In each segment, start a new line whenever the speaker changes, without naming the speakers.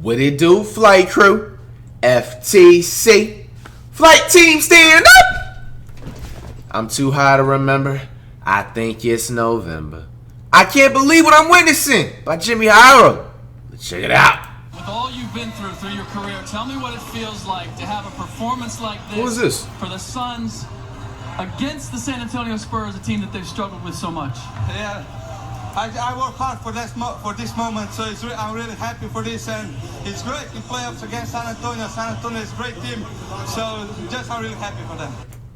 What it do, flight crew? FTC. Flight team stand up! I'm too high to remember. I think it's November. I can't believe what I'm witnessing by Jimmy Hiro. Let's check it out.
With all you've been through your career, tell me what it feels like to have a performance like this.
Who is this?
For the Suns against the San Antonio Spurs, a team that they've struggled with so much.
Yeah. I work hard for this moment, so I'm really happy for this, and it's great in playoffs against San Antonio. San Antonio is a great team, so I'm really happy for them.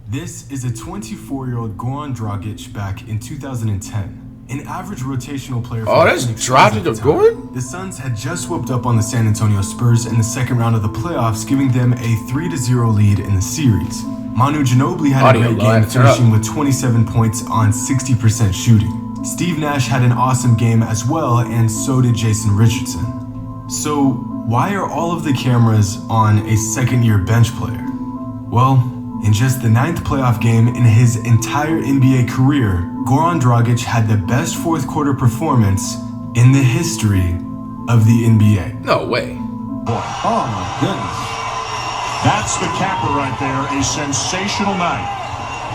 This is a 24-year-old Goran Dragic back in 2010. An average rotational player for
that's Dragic of Goran?
The Suns had just whooped up on the San Antonio Spurs in the second round of the playoffs, giving them a 3-0 lead in the series. Manu Ginobili had a great game, finishing with 27 points on 60% shooting. Steve Nash had an awesome game as well, and so did Jason Richardson. So why are all of the cameras on a second-year bench player? Well, in just the 9th playoff game in his entire NBA career, Goran Dragic had the best fourth quarter performance in the history of the NBA.
No way.
Oh my goodness. That's the capper right there. A sensational night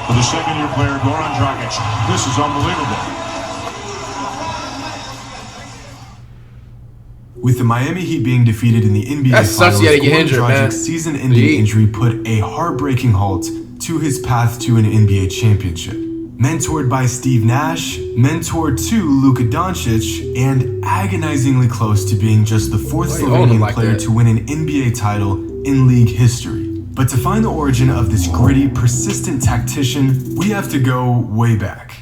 for the second-year player, Goran Dragic. This is unbelievable.
With the Miami Heat being defeated in the NBA Finals, Goran Dragic's season-ending injury put a heartbreaking halt to his path to an NBA championship. Mentored by Steve Nash, mentored to Luka Doncic, and agonizingly close to being just the fourth Slovenian player to win an NBA title in league history. But to find the origin of this gritty, persistent tactician, we have to go way back.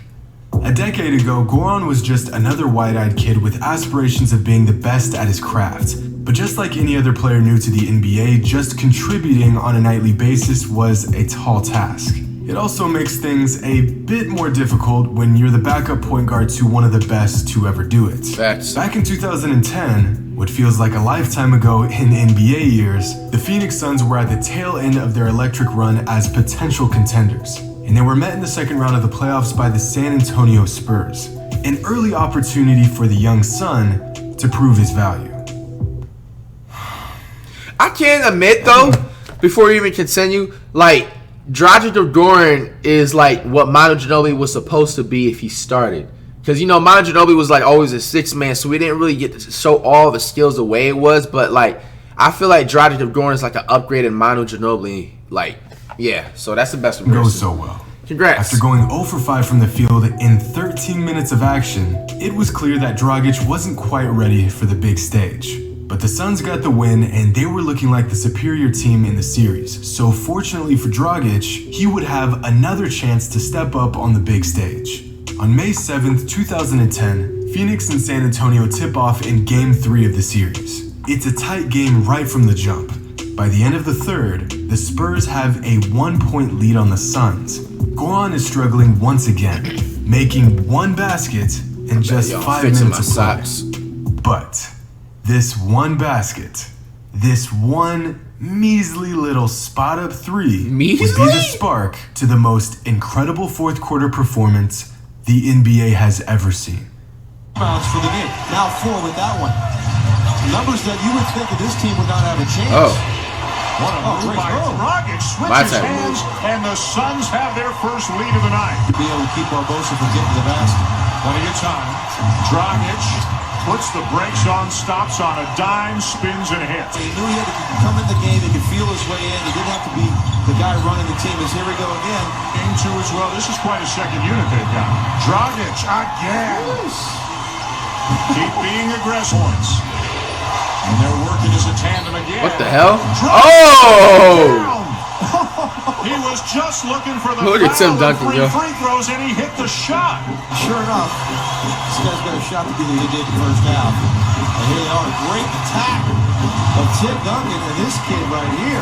A decade ago, Goran was just another wide-eyed kid with aspirations of being the best at his craft. But just like any other player new to the NBA, just contributing on a nightly basis was a tall task. It also makes things a bit more difficult when you're the backup point guard to one of the best to ever do it. Back in 2010, what feels like a lifetime ago in NBA years, the Phoenix Suns were at the tail end of their electric run as potential contenders. And they were met in the second round of the playoffs by the San Antonio Spurs. An early opportunity for the young Sun to prove his value.
I can't admit though, before we even continue, like Dragic of Goran is like what Manu Ginobili was supposed to be if he started. Because, you know, Manu Ginobili was like always a sixth man, so we didn't really get to show all the skills the way it was. But like, I feel like Dragic of Goran is like an upgraded Manu Ginobili. Like, yeah, so that's the best comparison.
Goes so well.
Congrats.
After going 0 for 5 from the field in 13 minutes of action, it was clear that Dragic wasn't quite ready for the big stage. But the Suns got the win, and they were looking like the superior team in the series. So fortunately for Dragic, he would have another chance to step up on the big stage. On May 7th, 2010, Phoenix and San Antonio tip off in Game 3 of the series. It's a tight game right from the jump. By the end of the third, the Spurs have a 1-point lead on the Suns. Goran is struggling once again, making one basket in just 5 minutes of play. But this one basket, this one measly little spot-up three would be the spark to the most incredible fourth quarter performance the NBA has ever seen.
Bounce for the game. Now 4 with that one. Numbers that you would think that this team would not have a chance.
What a move by Dragic, switches hands, and the Suns have their first lead of the night.
To be able to keep Barbosa from getting to the basket.
Plenty of time. Dragic puts the brakes on, stops on a dime, spins and hits.
He knew he had to come in the game, he could feel his way in. He didn't have to be the guy running the team. As here we go again.
Game 2 as well. This is quite a second unit they've got. Dragic again. Keep being aggressive. And they're working as a tandem again.
What the hell?
He was just looking for the
look at Tim Duncan, yo.
free throws, and he hit the shot.
Sure enough, this guy's got a shot to do what he did the first half. And here they are, a great attack of Tim Duncan, and this kid right here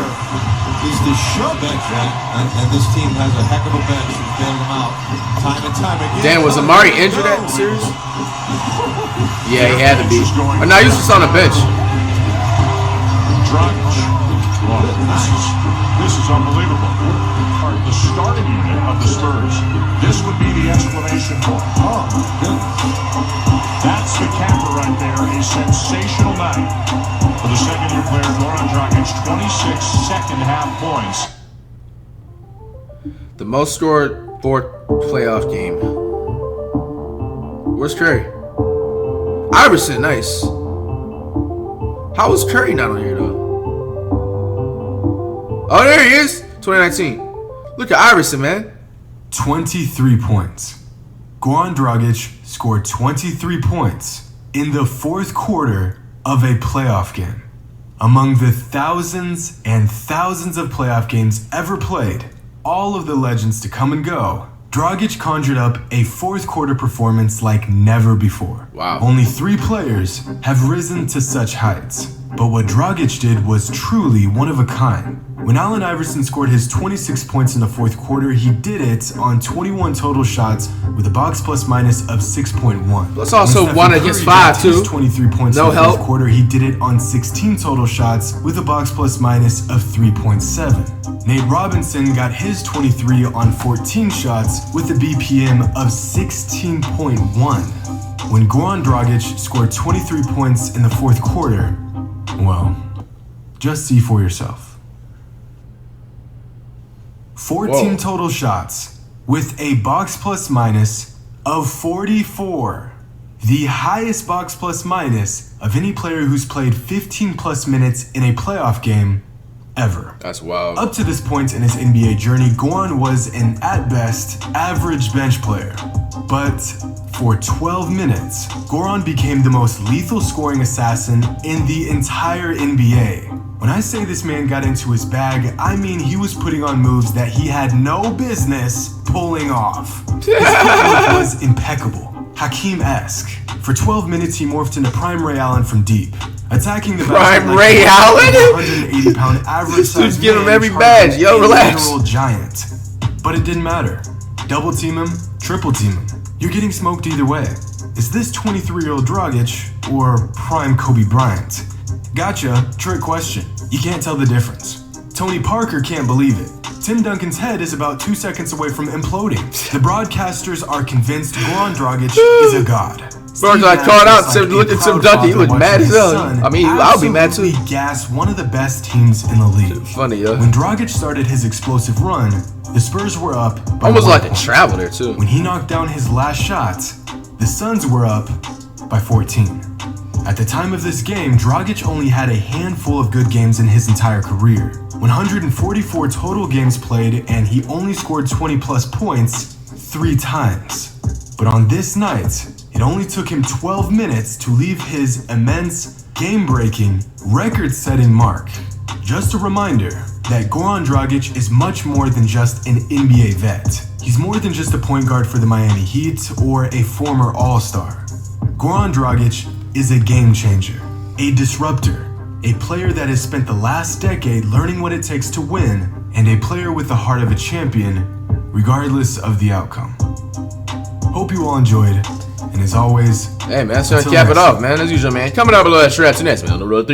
is the show bench, right? And this team has a heck of a bench who's bailing them out time and time again.
Dan, was Amari injured at the series? Yeah, he had to be. Or no, he was just on the bench.
Dragic. This is It's unbelievable. All right, the starting unit of the Spurs. This would be the exclamation point.
Oh, goodness.
That's the capper right there. A sensational night for the second-year player, Goran Dragic. 26 second-half points.
The most scored fourth playoff game. Where's Curry? Iverson, nice. How was Curry not on here, though? Oh, there he is. 2019. Look at Iverson, man.
23 points. Goran Dragic scored 23 points in the fourth quarter of a playoff game. Among the thousands and thousands of playoff games ever played, all of the legends to come and go, Dragic conjured up a fourth quarter performance like never before.
Wow.
Only 3 players have risen to such heights, but what Dragic did was truly one of a kind. When Allen Iverson scored his 26 points in the fourth quarter, he did it on 21 total shots with a box plus minus of 6.1.
Let's also 1 against 5 too.
23 points
no
in the
help.
fourth quarter, he did it on 16 total shots with a box plus minus of 3.7. Nate Robinson got his 23 on 14 shots with a BPM of 16.1. When Goran Dragic scored 23 points in the fourth quarter, well, just see for yourself. 14 total shots with a box plus minus of 44. The highest box plus minus of any player who's played 15 plus minutes in a playoff game ever.
That's wild.
Up to this point in his NBA journey, Goran was an, at best, average bench player. But for 12 minutes, Goran became the most lethal scoring assassin in the entire NBA. When I say this man got into his bag, I mean he was putting on moves that he had no business pulling off. His footwork was impeccable, Hakeem-esque. For 12 minutes, he morphed into Prime Ray Allen from deep, attacking the basket
Prime Ray Allen?
180-pound average
This dude's
size
giving him
man
every
charging
badge. Yo,
a
relax.
literal giant. But it didn't matter. Double team him, triple team him. You're getting smoked either way. Is this 23-year-old Dragic or prime Kobe Bryant? Gotcha, trick question. You can't tell the difference. Tony Parker can't believe it. Tim Duncan's head is about 2 seconds away from imploding. The broadcasters are convinced Goran Dragic is a god.
Bro, I called out Tim, look at Tim Duncan. He looked mad as hell. I mean, I'll be mad too.
Absolutely gassed one of the best teams in the league.
Funny, yo.
When Dragic started his explosive run, the Spurs were up by
Almost
1
like a
point.
travel there too.
When he knocked down his last shot, the Suns were up by 14. At the time of this game, Dragic only had a handful of good games in his entire career. 144 total games played, and he only scored 20 plus points 3 times. But on this night, it only took him 12 minutes to leave his immense, game-breaking, record-setting mark. Just a reminder that Goran Dragic is much more than just an NBA vet. He's more than just a point guard for the Miami Heat or a former All-Star. Goran Dragic is a game changer, a disruptor, a player that has spent the last decade learning what it takes to win, and a player with the heart of a champion, regardless of the outcome. Hope you all enjoyed, and as always,
Hey man, that's gonna cap it off, man. As usual, man. Coming up below that strap to next, man. On the road 3.